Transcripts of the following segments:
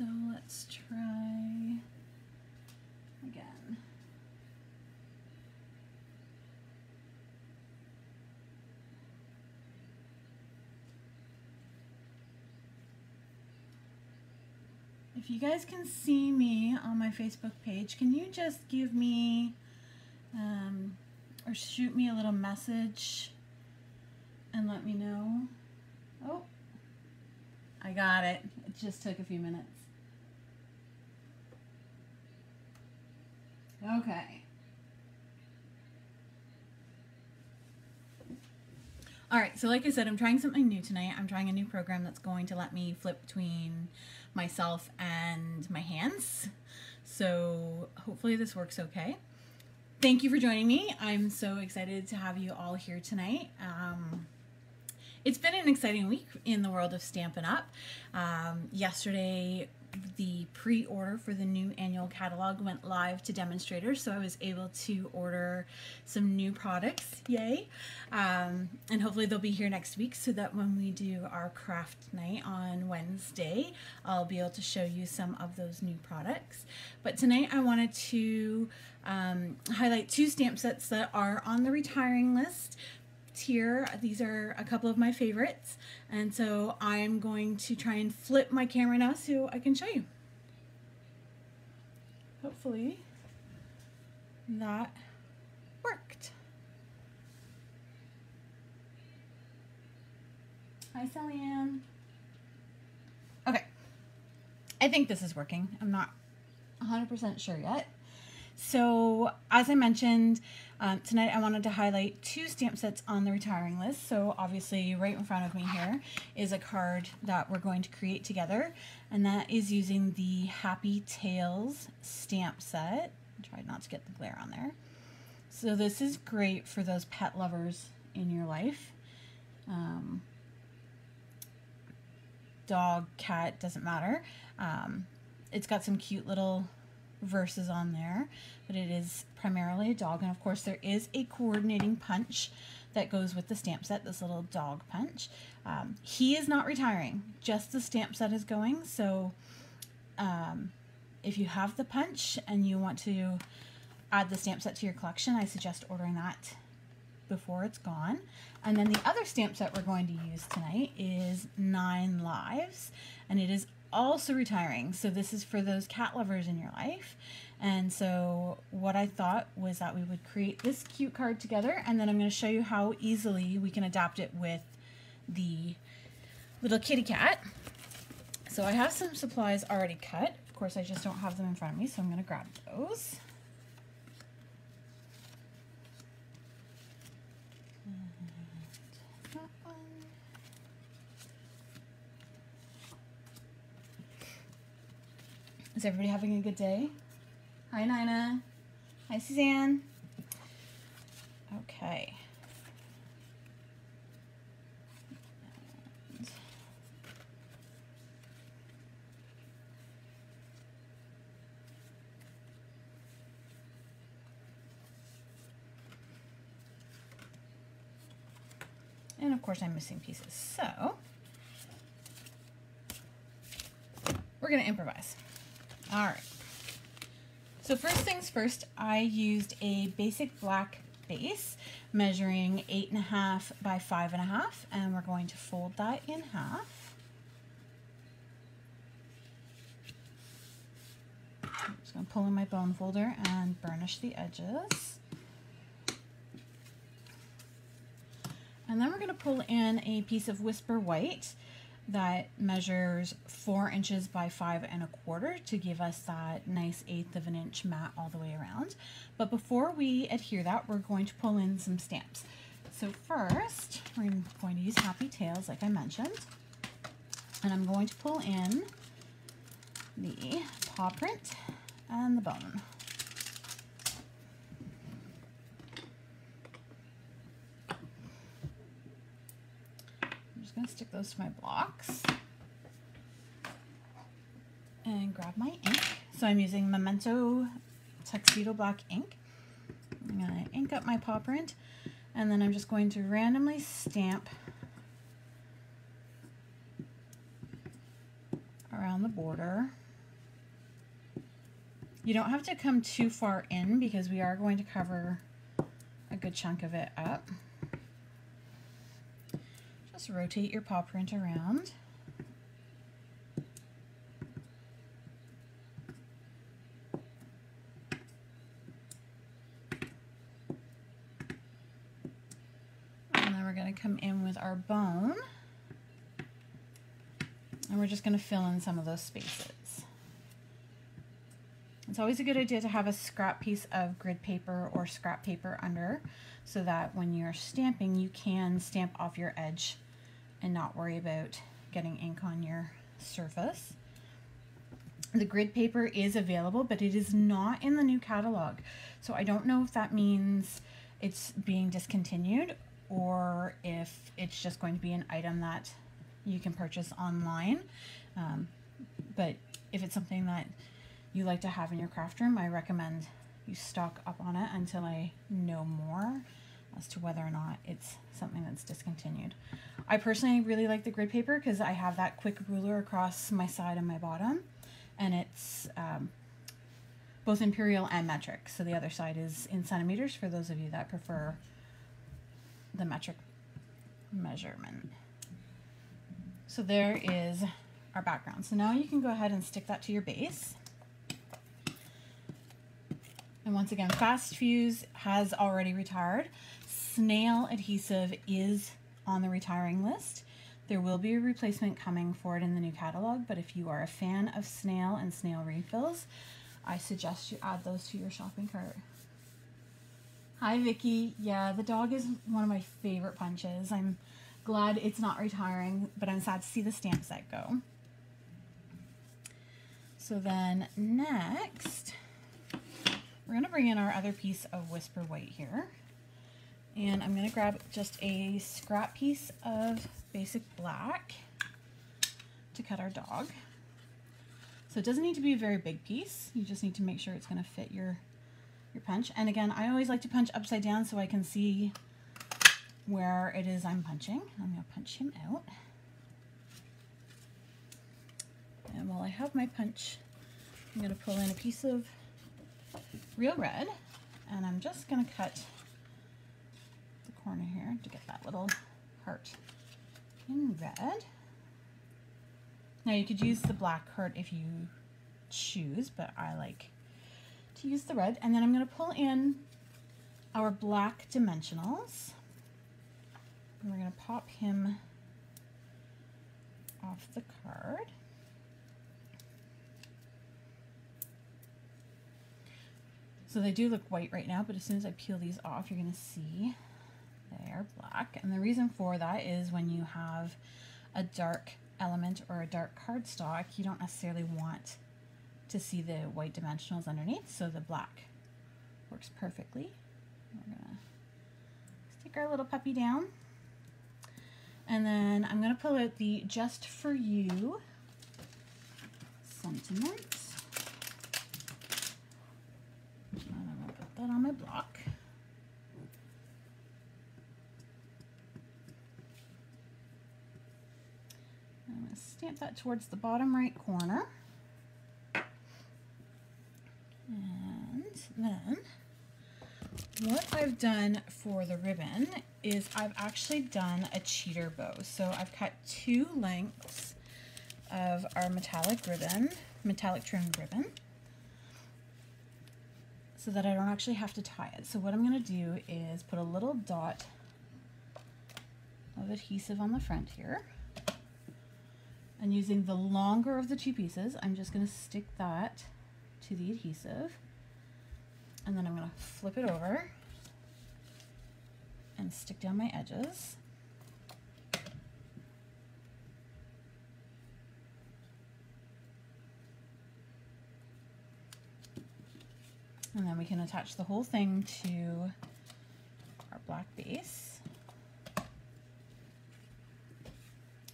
So let's try again. If you guys can see me on my Facebook page, can you just give me or shoot me a little message and let me know? Oh, I got it. It just took a few minutes. Okay. All right, so like I said, I'm trying something new tonight. I'm trying a new program that's going to let me flip between myself and my hands. So hopefully this works okay. Thank you for joining me. I'm so excited to have you all here tonight. It's been an exciting week in the world of Stampin' Up. Yesterday, the pre-order for the new annual catalog went live to demonstrators, so I was able to order some new products, yay. And hopefully they'll be here next week so that when we do our craft night on Wednesday, I'll be able to show you some of those new products. But tonight I wanted to highlight two stamp sets that are on the retiring list. Here, these are a couple of my favorites, and so I'm going to try and flip my camera now so I can show you. Hopefully that worked. Hi, Sally Ann. Okay, I think this is working. I'm not 100% sure yet. So as I mentioned, tonight I wanted to highlight two stamp sets on the retiring list. So obviously right in front of me here is a card that we're going to create together, and that is using the Happy Tales stamp set. Try not to get the glare on there. So this is great for those pet lovers in your life. Dog, cat, doesn't matter. It's got some cute little verses on there, but it is primarily a dog, and of course there is a coordinating punch that goes with the stamp set, this little dog punch. He is not retiring, just the stamp set is going, so if you have the punch and you want to add the stamp set to your collection, I suggest ordering that before it's gone. And then the other stamp set we're going to use tonight is 9 Lives, and it is also retiring. So this is for those cat lovers in your life. And so what I thought was that we would create this cute card together, and then I'm going to show you how easily we can adapt it with the little kitty cat. So I have some supplies already cut. Of course, I just don't have them in front of me, so I'm going to grab those. Is everybody having a good day? Hi, Nina. Hi, Suzanne. Okay. And of course I'm missing pieces, so we're gonna improvise. All right, so first things first, I used a basic black base measuring 8.5 by 5.5, and we're going to fold that in half. I'm just going to pull in my bone folder and burnish the edges. And then we're going to pull in a piece of Whisper White that measures 4 inches by 5.25 to give us that nice 1/8 of an inch mat all the way around. But before we adhere that, we're going to pull in some stamps. So first, we're going to use Happy Tales, like I mentioned. And I'm going to pull in the paw print and the bone. Going to stick those to my blocks and grab my ink. So I'm using Memento Tuxedo Black ink. I'm going to ink up my paw print, and then I'm just going to randomly stamp around the border You don't have to come too far in because we are going to cover a good chunk of it up. Just rotate your paw print around. And then we're going to come in with our bone. And we're just going to fill in some of those spaces. It's always a good idea to have a scrap piece of grid paper or scrap paper under, so that when you're stamping, you can stamp off your edge and not worry about getting ink on your surface. The grid paper is available, but it is not in the new catalog. So I don't know if that means it's being discontinued or if it's just going to be an item that you can purchase online. But if it's something that you like to have in your craft room, I recommend you stock up on it until I know more as to whether or not it's something that's discontinued. I personally really like the grid paper because I have that quick ruler across my side and my bottom, and it's both imperial and metric. So the other side is in centimeters for those of you that prefer the metric measurement. So there is our background. So now you can go ahead and stick that to your base. And once again, Fast Fuse has already retired. Snail adhesive is on the retiring list. There will be a replacement coming for it in the new catalog, but if you are a fan of snail and snail refills, I suggest you add those to your shopping cart. Hi Vicky. Yeah, the dog is one of my favorite punches. I'm glad it's not retiring, but I'm sad to see the stamp set go. So then next, we're going to bring in our other piece of Whisper White here. And I'm going to grab just a scrap piece of basic black to cut our dog. So it doesn't need to be a very big piece. You just need to make sure it's going to fit your punch. And again, I always like to punch upside down so I can see where it is I'm punching. I'm going to punch him out. And while I have my punch, I'm going to pull in a piece of real red, and I'm just going to cut the corner here to get that little heart in red. Now you could use the black heart if you choose, but I like to use the red. And then I'm going to pull in our black dimensionals, and we're going to pop him off the card. So they do look white right now, but as soon as I peel these off, you're going to see they are black. And the reason for that is when you have a dark element or a dark cardstock, you don't necessarily want to see the white dimensionals underneath, so the black works perfectly. We're going to stick our little puppy down. And then I'm going to pull out the Just For You sentiment. And I'm going to put that on my block. And I'm going to stamp that towards the bottom right corner. And then what I've done for the ribbon is I've actually done a cheater bow. So I've cut 2 lengths of our metallic ribbon, metallic trimmed ribbon, so that I don't actually have to tie it. So what I'm going to do is put a little dot of adhesive on the front here. And using the longer of the 2 pieces, I'm just going to stick that to the adhesive. And then I'm going to flip it over and stick down my edges. And then we can attach the whole thing to our black base.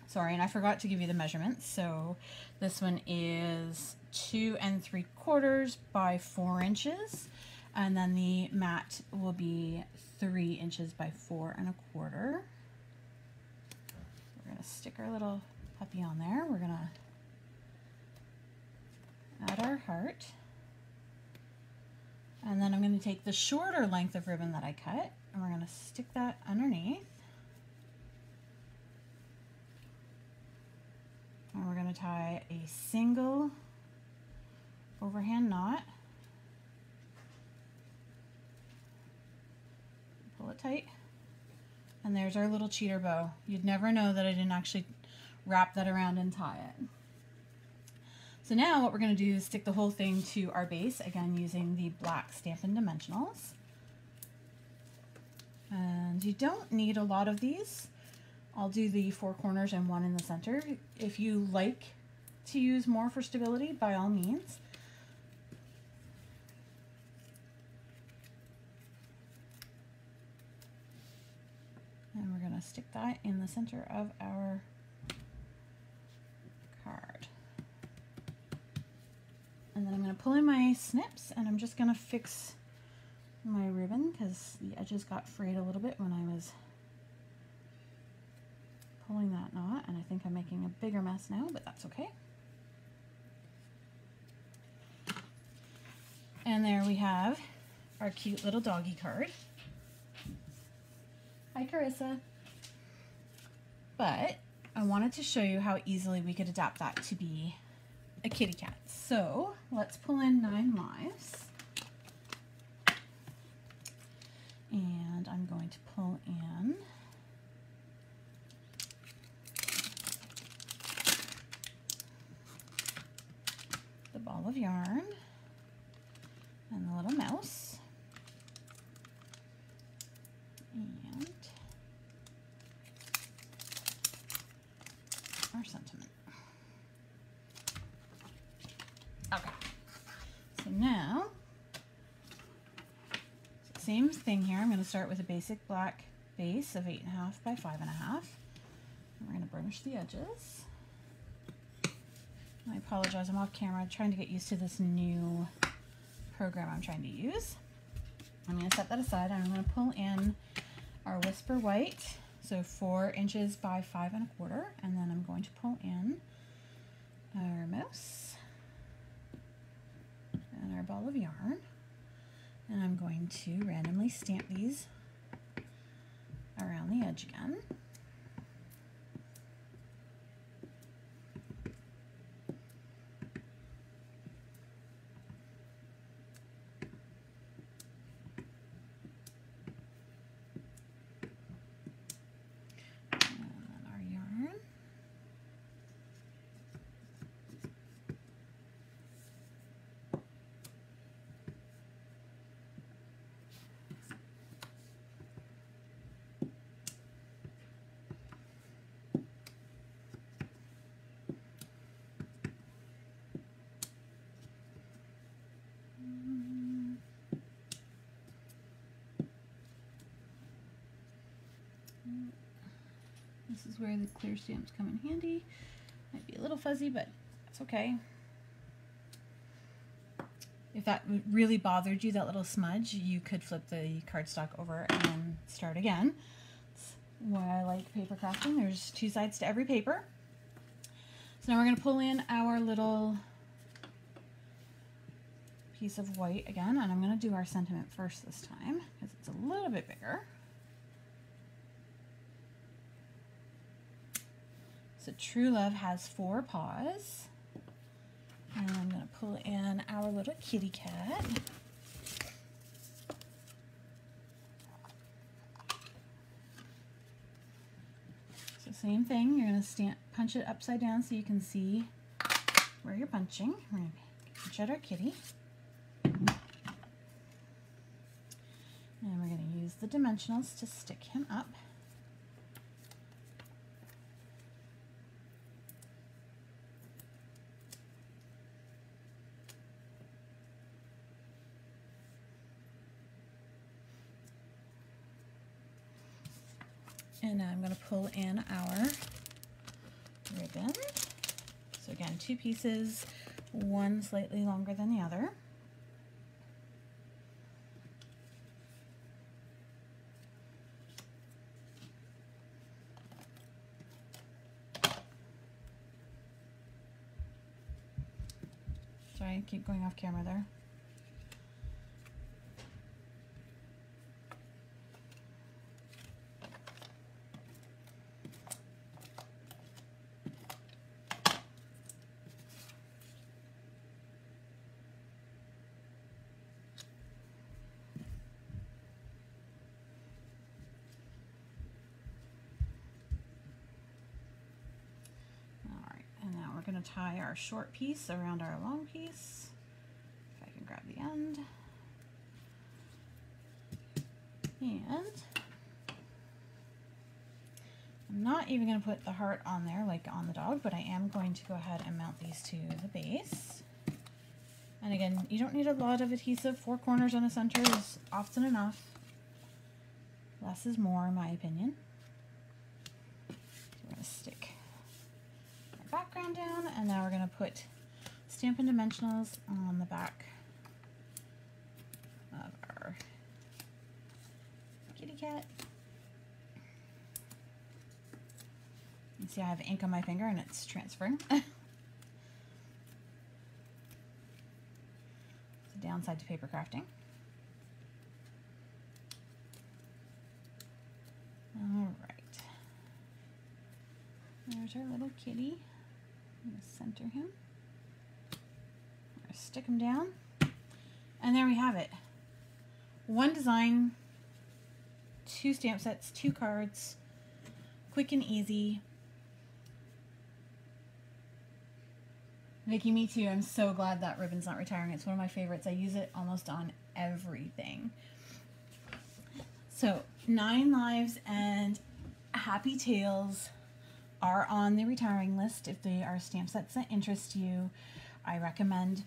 Sorry, and I forgot to give you the measurements. So this one is 2 3/4 by 4 inches. And then the mat will be 3 inches by 4 1/4. We're going to stick our little puppy on there. We're going to add our heart. And then I'm going to take the shorter length of ribbon that I cut, and we're going to stick that underneath. And we're going to tie a single overhand knot. Pull it tight. And there's our little cheater bow. You'd never know that I didn't actually wrap that around and tie it. So now what we're going to do is stick the whole thing to our base, again using the black Stampin' Dimensionals. And you don't need a lot of these. I'll do the 4 corners and 1 in the center. If you like to use more for stability, by all means. And we're going to stick that in the center of our card. And then I'm going to pull in my snips, and I'm just going to fix my ribbon because the edges got frayed a little bit when I was pulling that knot, and I think I'm making a bigger mess now, but that's okay. And there we have our cute little doggy card. Hi, Carissa. But I wanted to show you how easily we could adapt that to be a kitty cat. So let's pull in 9 lives. And I'm going to pull in the ball of yarn and the little mouse. And our sentiment. Okay, so now, same thing here. I'm going to start with a basic black base of 8.5 by 5.5. We're going to burnish the edges. I apologize, I'm off camera trying to get used to this new program I'm trying to use. I'm going to set that aside, and I'm going to pull in our Whisper White, so 4 inches by 5.25, and then I'm going to pull in our mouse and our ball of yarn, and I'm going to randomly stamp these around the edge again. This is where the clear stamps come in handy. Might be a little fuzzy, but that's okay. If that really bothered you, that little smudge, you could flip the cardstock over and start again. That's why I like paper crafting. There's 2 sides to every paper. So now we're going to pull in our little piece of white again, and I'm going to do our sentiment first this time because it's a little bit bigger. So True Love has 4 paws, and I'm going to pull in our little kitty cat. So same thing, you're going to punch it upside down so you can see where you're punching. We're going to punch out our kitty. And we're going to use the dimensionals to stick him up. And now I'm going to pull in our ribbon. So again, 2 pieces, one slightly longer than the other. Sorry, I keep going off camera there. going to tie our short piece around our long piece. If I can grab the end. And I'm not even going to put the heart on there like on the dog, but I am going to go ahead and mount these to the base. And again, you don't need a lot of adhesive. 4 corners on the center is often enough. Less is more, in my opinion. So we're going to stick our background down, and now we're going to put Stampin' Dimensionals on the back of our kitty cat. You can see I have ink on my finger and it's transferring. Downside to paper crafting. All right. There's our little kitty. I'm going to center him. I'm going to stick him down. And there we have it. 1 design, 2 stamp sets, 2 cards, quick and easy. Vicky, me too. I'm so glad that ribbon's not retiring. It's one of my favorites. I use it almost on everything. So 9 Lives and Happy Tales are on the retiring list. If they are stamp sets that interest you, I recommend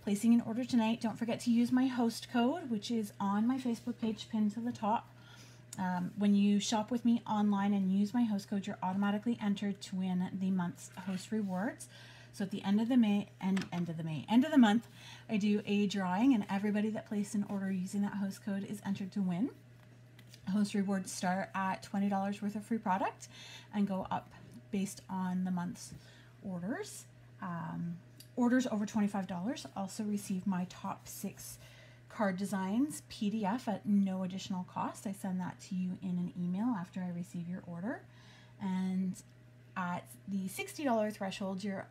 placing an order tonight. Don't forget to use my host code, which is on my Facebook page pinned to the top. When you shop with me online and use my host code, you're automatically entered to win the month's host rewards. So at the end of the month, I do a drawing, and everybody that placed an order using that host code is entered to win. Host rewards start at $20 worth of free product and go up based on the month's orders. Orders over $25 also receive my top 6 card designs PDF at no additional cost. I send that to you in an email after I receive your order. And at the $60 threshold, you're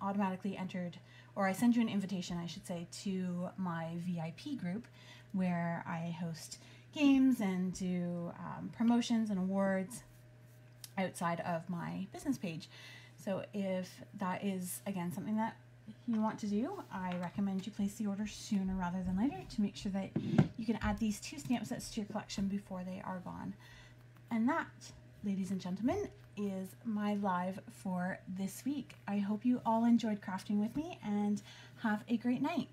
automatically entered, or I send you an invitation, I should say, to my VIP group where I host games and do promotions and awards outside of my business page. So if that is, again, something that you want to do, I recommend you place the order sooner rather than later to make sure that you can add these 2 stamp sets to your collection before they are gone. And that, ladies and gentlemen, is my live for this week. I hope you all enjoyed crafting with me and have a great night.